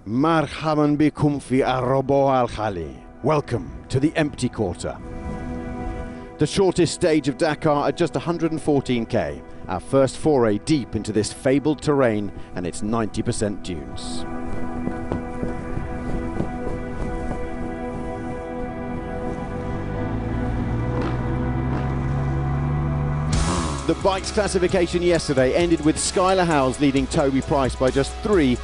Marhaban bikum fi Arrobo Al Khali. Welcome to the empty quarter. The shortest stage of Dakar at just 114k. Our first foray deep into this fabled terrain and its 90% dunes. The bikes classification yesterday ended with Skylar Howes leading Toby Price by just 3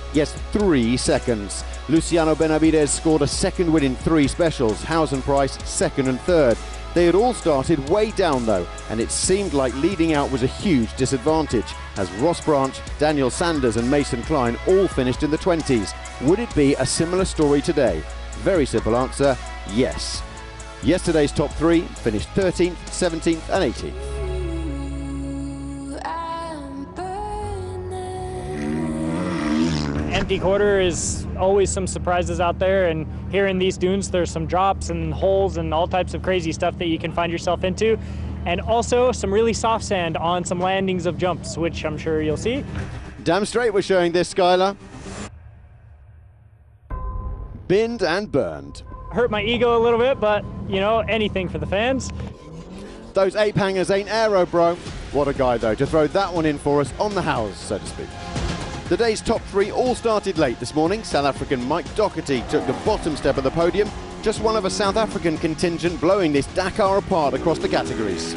seconds. Luciano Benavides scored a second win in 3 specials, Howes and Price second and third. They had all started way down though, and it seemed like leading out was a huge disadvantage, as Ross Branch, Daniel Sanders and Mason Klein all finished in the 20s. Would it be a similar story today? Very simple answer, yes. Yesterday's top 3 finished 13th, 17th and 18th. Empty quarter is always some surprises out there, and here in these dunes there's some drops and holes and all types of crazy stuff that you can find yourself into, and also some really soft sand on some landings of jumps, which I'm sure you'll see. Damn straight we're showing this, Skylar. Binned and burned. Hurt my ego a little bit, but you know, anything for the fans. Those ape hangers ain't aero, bro. What a guy though, to throw that one in for us on the house, so to speak. The day's top 3 all started late this morning. South African Mike Doherty took the bottom step of the podium. Just one of a South African contingent blowing this Dakar apart across the categories.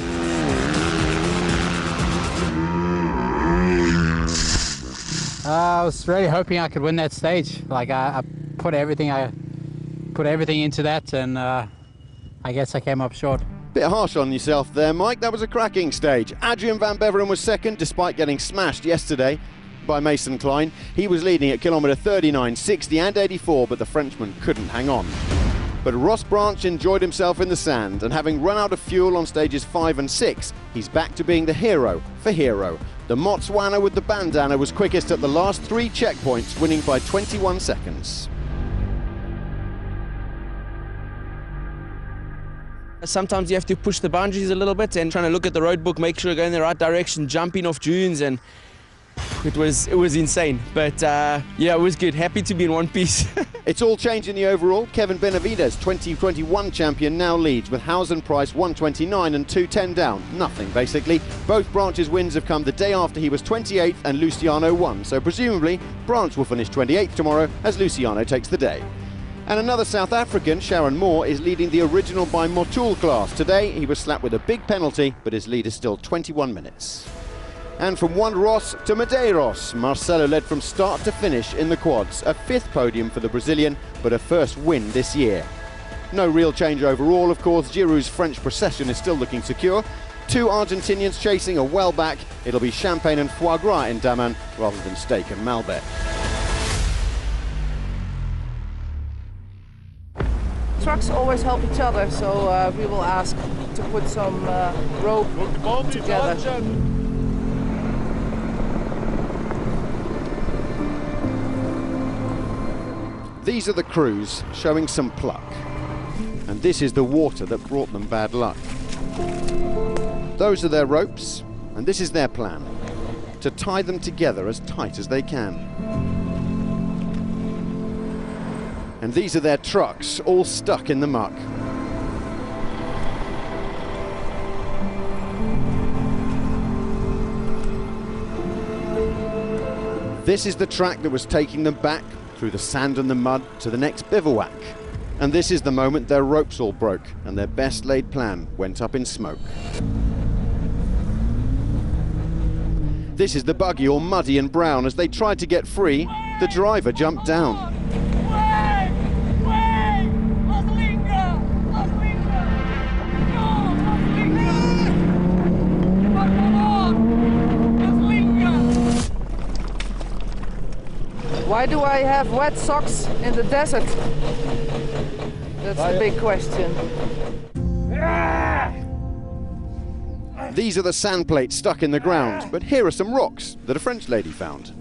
I was really hoping I could win that stage. Like I put everything into that, and I guess I came up short. Bit harsh on yourself there, Mike. That was a cracking stage. Adrian van Beveren was second, despite getting smashed yesterday by Mason Klein. He was leading at kilometre 39, 60 and 84, but the Frenchman couldn't hang on. But Ross Branch enjoyed himself in the sand, and having run out of fuel on stages 5 and 6, he's back to being the hero for Hero. The Motswana with the bandana was quickest at the last 3 checkpoints, winning by 21 seconds. Sometimes you have to push the boundaries a little bit and trying to look at the road book, make sure you're going in the right direction, jumping off dunes, and it was insane, but yeah, it was good. Happy to be in one piece. It's all changed in the overall. Kevin Benavides, 2021 champion, now leads with Howes and Price 129 and 210 down. Nothing, basically. Both Branch's wins have come the day after he was 28th and Luciano won, so presumably Branch will finish 28th tomorrow as Luciano takes the day. And another South African, Sharon Moore, is leading the original by Motul class. Today he was slapped with a big penalty, but his lead is still 21 minutes. And from one Ross to Medeiros, Marcelo led from start to finish in the quads. A 5th podium for the Brazilian, but a first win this year. No real change overall, of course. Giroux's French procession is still looking secure. 2 Argentinians chasing are well back. It'll be champagne and foie gras in Daman rather than steak and Malbec. Trucks always help each other, so we will ask to put some rope together. These are the crews showing some pluck. And this is the water that brought them bad luck. Those are their ropes, and this is their plan: to tie them together as tight as they can. And these are their trucks, all stuck in the muck. This is the track that was taking them back through the sand and the mud to the next bivouac. And this is the moment their ropes all broke and their best laid plan went up in smoke. This is the buggy, all muddy and brown. As they tried to get free, the driver jumped down. Why do I have wet socks in the desert? That's the big question. These are the sand plates stuck in the ground, but here are some rocks that a French lady found.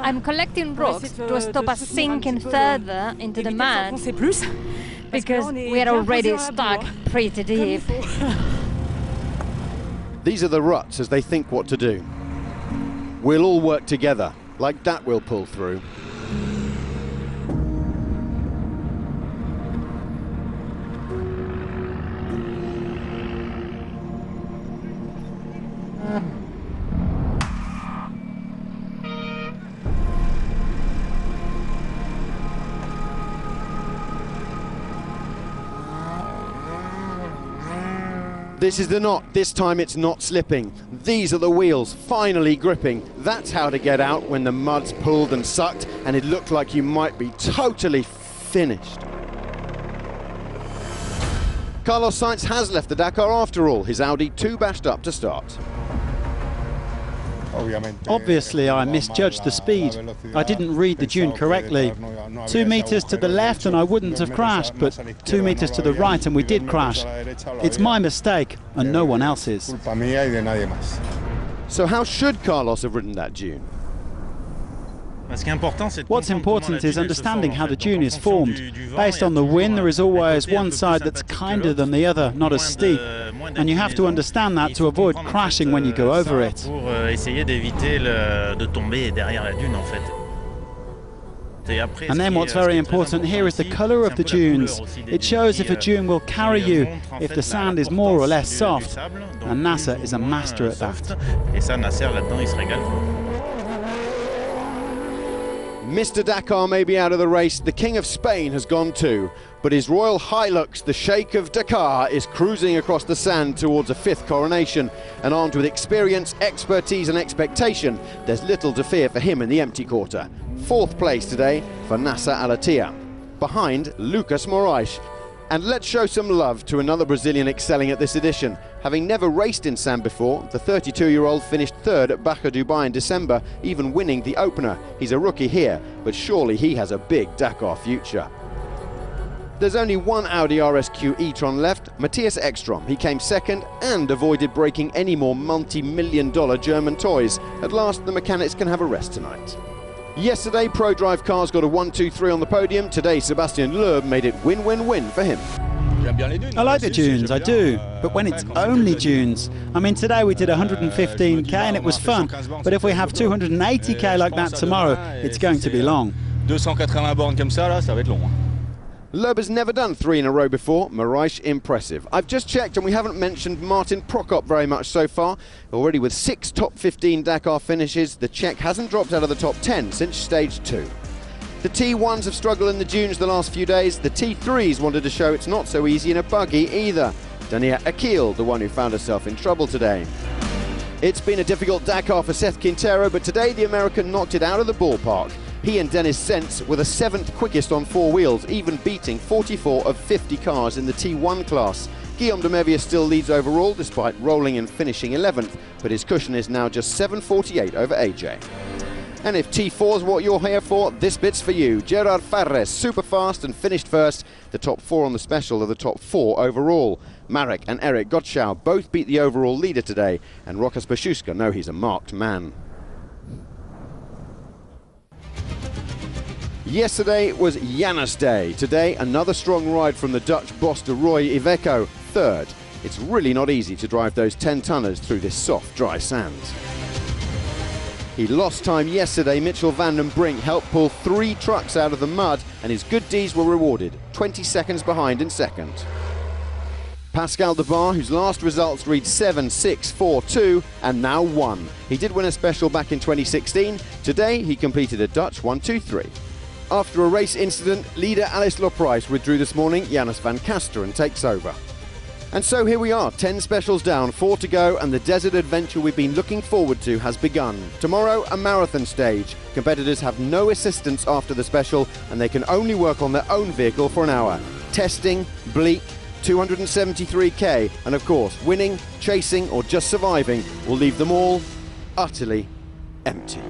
I'm collecting rocks to stop us sinking further into the mud, because we are already stuck pretty deep. These are the ruts as they think what to do. We'll all work together, like that we'll pull through. This is the knot, this time it's not slipping. These are the wheels, finally gripping. That's how to get out when the mud's pulled and sucked and it looked like you might be totally finished. Carlos Sainz has left the Dakar after all, his Audi too bashed up to start. Obviously, I misjudged the speed. I didn't read the dune correctly. 2 meters to the left and I wouldn't have crashed, but 2 meters to the right and we did crash. It's my mistake and no one else's. So how should Carlos have ridden that dune? What's important is understanding how the dune is formed. Based on the wind, there is always one side that's kinder than the other, not as steep. And you have to understand that to avoid crashing when you go over it. And then what's very important here is the colour of the dunes. It shows if a dune will carry you, if the sand is more or less soft. And Nasser is a master at that. Mr. Dakar may be out of the race, the King of Spain has gone too, but His Royal Hilux, the Sheikh of Dakar, is cruising across the sand towards a 5th coronation, and armed with experience, expertise and expectation, there's little to fear for him in the empty quarter. 4th place today for Nasser Al-Attiyah, behind Lucas Moraes. And let's show some love to another Brazilian excelling at this edition. Having never raced in sand before, the 32-year-old finished 3rd at Baku Dubai in December, even winning the opener. He's a rookie here, but surely he has a big Dakar future. There's only one Audi RSQ e-tron left, Matthias Ekstrom. He came 2nd and avoided breaking any more multi-million-dollar German toys. At last, the mechanics can have a rest tonight. Yesterday, ProDrive cars got a 1-2-3 on the podium. Today, Sebastian Loeb made it win-win-win for him. I like the dunes, I do, but when it's only dunes. I mean, today we did 115k and it was fun, but if we have 280k like that tomorrow, it's going to be long. 280 bornes comme ça, là, ça va être long. Loeb has never done 3 in a row before. Moraes impressive. I've just checked and we haven't mentioned Martin Prokop very much so far. Already with 6 top 15 Dakar finishes, the Czech hasn't dropped out of the top 10 since stage 2. The T1s have struggled in the dunes the last few days. The T3s wanted to show it's not so easy in a buggy either. Dania Akil, the one who found herself in trouble today. It's been a difficult Dakar for Seth Quintero, but today the American knocked it out of the ballpark. He and Dennis Sentz were the 7th quickest on 4 wheels, even beating 44 of 50 cars in the T1 class. Guillaume de Mervier still leads overall, despite rolling and finishing 11th, but his cushion is now just 7:48 over AJ. And if T4 is what you're here for, this bit's for you. Gerard Farres, super fast and finished first. The top 4 on the special are the top 4 overall. Marek and Eric Gottschall both beat the overall leader today, and Rokas Baszuska know he's a marked man. Yesterday was Janus Day. Today, another strong ride from the Dutch boss de Roy Iveco, 3rd. It's really not easy to drive those 10-tonners through this soft, dry sand. He lost time yesterday. Mitchell van den Brink helped pull 3 trucks out of the mud, and his good deeds were rewarded, 20 seconds behind in 2nd. Pascal Debar, whose last results read 7, 6, 4, 2, and now 1. He did win a special back in 2016. Today, he completed a Dutch 1-2-3. After a race incident, leader Alice Loprijs withdrew this morning. Janus van Kasteren takes over. And so here we are, 10 specials down, 4 to go, and the desert adventure we've been looking forward to has begun. Tomorrow, a marathon stage. Competitors have no assistance after the special, and they can only work on their own vehicle for an hour. Testing, bleak, 273k, and of course, winning, chasing, or just surviving will leave them all utterly empty.